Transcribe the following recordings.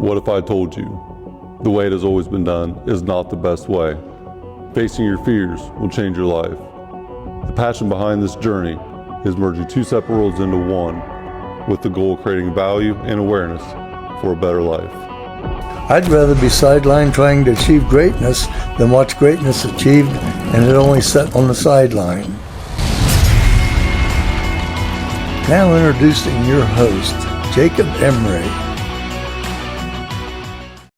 What if I told you the way it has always been done is not the best way? Facing your fears will change your life. The passion behind this journey is merging two separate worlds into one with the goal of creating value and awareness for a better life. I'd rather be sidelined trying to achieve greatness than watch greatness achieved and it only set on the sideline. Now introducing your host, Jacob Emery.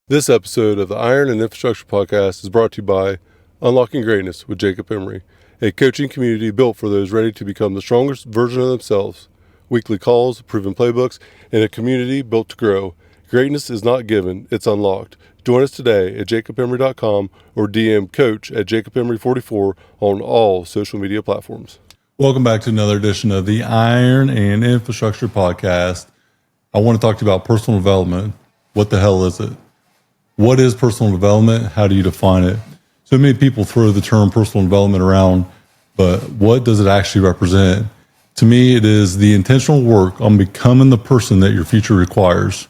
This episode of the Iron and Infrastructure Podcast is brought to you by Unlocking Greatness with Jacob Emery, a coaching community built for those ready to become the strongest version of themselves. Weekly calls, proven playbooks, and a community built to grow. Greatness is not given, it's unlocked. Join us today at jacobemery.com or DM coach at jacobemery44 on all social media platforms. Welcome back to another edition of the Iron and Infrastructure Podcast. I want to talk to you about personal development. What the hell is it? What is personal development? How do you define it? So many people throw the term personal development around, but what does it actually represent? To me, it is the intentional work on becoming the person that your future requires.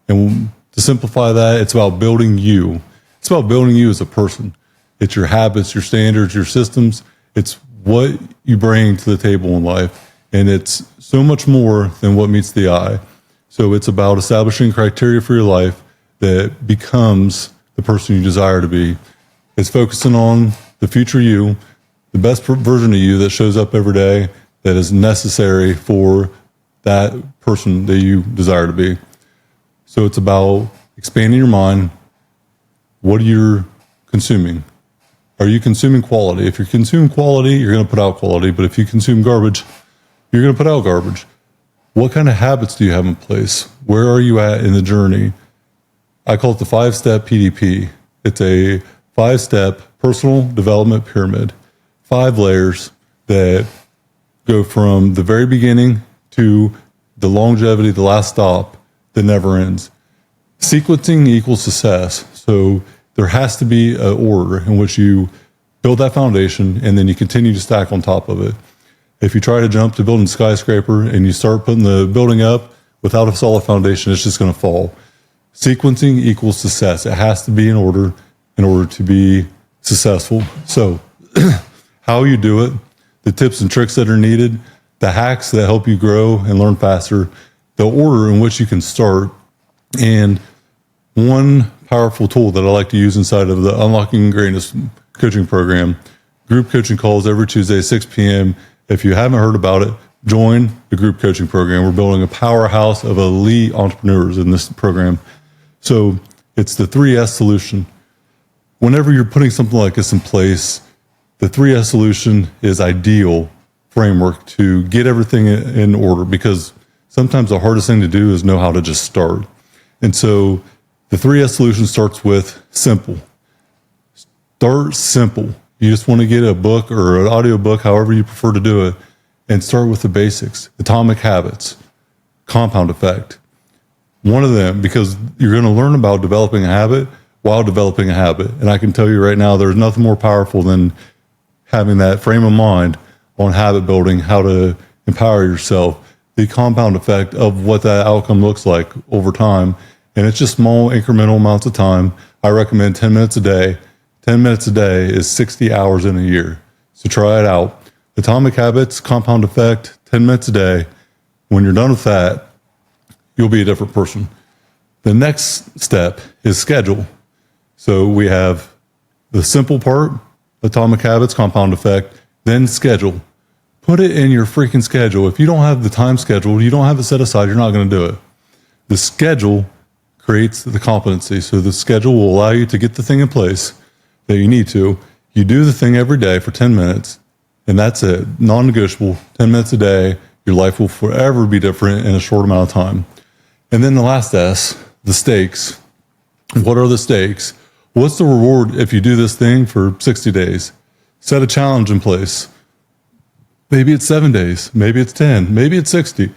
And to simplify that, it's about building you. It's about building you as a person. It's your habits, your standards, your systems. It's what you bring to the table in life. And it's so much more than what meets the eye. So it's about establishing criteria for your life that becomes the person you desire to be. It's focusing on the future you, the best version of you that shows up every day that is necessary for that person that you desire to be. So it's about expanding your mind. What are you consuming? Are you consuming quality? If you're consuming quality, you're going to put out quality. But if you consume garbage, you're going to put out garbage. What kind of habits do you have in place? Where are you at in the journey? I call it the 5-step PDP. It's a 5-step personal development pyramid. 5 layers that go from the very beginning to the longevity, the last stop that never ends. Sequencing equals success. So there has to be an order in which you build that foundation and then you continue to stack on top of it. If you try to jump to building a skyscraper and you start putting the building up without a solid foundation, it's just going to fall. Sequencing equals success. It has to be in order to be successful. So how you do it, the tips and tricks that are needed, the hacks that help you grow and learn faster, the order in which you can start, and one powerful tool that I like to use inside of the Unlocking Greatness coaching program, group coaching calls every Tuesday, 6 p.m. If you haven't heard about it, join the group coaching program. We're building a powerhouse of elite entrepreneurs in this program. So it's the 3S solution. Whenever you're putting something like this in place, the 3S solution is ideal framework to get everything in order, because sometimes the hardest thing to do is know how to just start. And so the 3S solution starts with simple. Start simple. You just want to get a book or an audio book, however you prefer to do it, and start with the basics. Atomic habits, compound effect. One of them, because you're going to learn about developing a habit while developing a habit. And I can tell you right now, there's nothing more powerful than having that frame of mind on habit building, how to empower yourself, the compound effect of what that outcome looks like over time. And it's just small incremental amounts of time. I recommend 10 minutes a day. 10 minutes a day is 60 hours in a year. So try it out. Atomic habits, compound effect, 10 minutes a day. When you're done with that, you'll be a different person. The next step is schedule. So we have the simple part, atomic habits, compound effect, then schedule. Put it in your freaking schedule. If you don't have the time scheduled, you don't have it set aside, you're not going to do it. The schedule creates the competency. So the schedule will allow you to get the thing in place that you need to. You do the thing every day for 10 minutes, and that's it. Non-negotiable, 10 minutes a day. Your life will forever be different in a short amount of time. And then the last S, the stakes. What are the stakes? What's the reward if you do this thing for 60 days? Set a challenge in place. Maybe it's 7 days. Maybe it's 10. Maybe it's 60.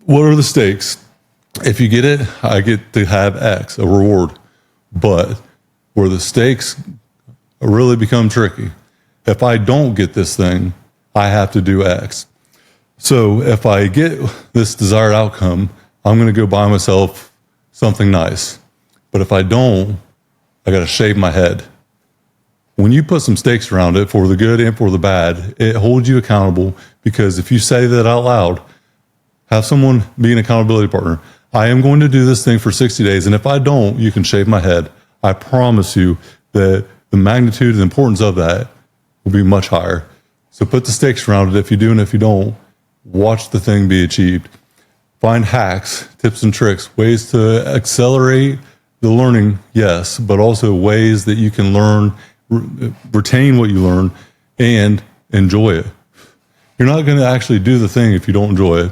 What are the stakes? If you get it, I get to have X, a reward. But where the stakes really become tricky, if I don't get this thing, I have to do X. So if I get this desired outcome, I'm going to go buy myself something nice. But if I don't, I got to shave my head. When you put some stakes around it for the good and for the bad, it holds you accountable, because if you say that out loud, have someone be an accountability partner. I am going to do this thing for 60 days, and if I don't, you can shave my head. I promise you that the magnitude and importance of that will be much higher. So put the stakes around it if you do, and if you don't, watch the thing be achieved. Find hacks, tips and tricks, ways to accelerate the learning, yes, but also ways that you can learn, retain what you learn, and enjoy it. You're not going to actually do the thing if you don't enjoy it.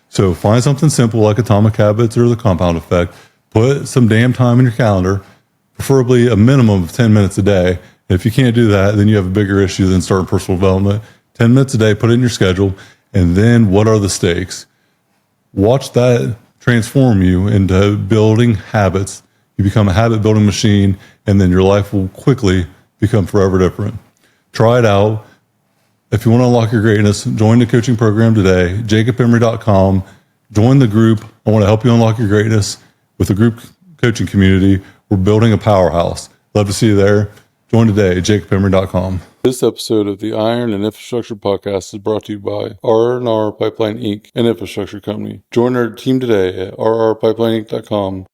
So find something simple like Atomic Habits or the Compound Effect. Put some damn time in your calendar, preferably a minimum of 10 minutes a day. And if you can't do that, then you have a bigger issue than starting personal development. 10 minutes a day, put it in your schedule. And then what are the stakes? Watch that transform you into building habits. You become a habit building machine, and then your life will quickly become forever different. Try it out. If you want to unlock your greatness, join the coaching program today, jacobemery.com. Join the group. I want to help you unlock your greatness with the group coaching community. We're building a powerhouse. Love to see you there. Join today, jacobemery.com. This episode of the Iron and Infrastructure Podcast is brought to you by R&R Pipeline Inc., an infrastructure company. Join our team today at rrpipelineinc.com.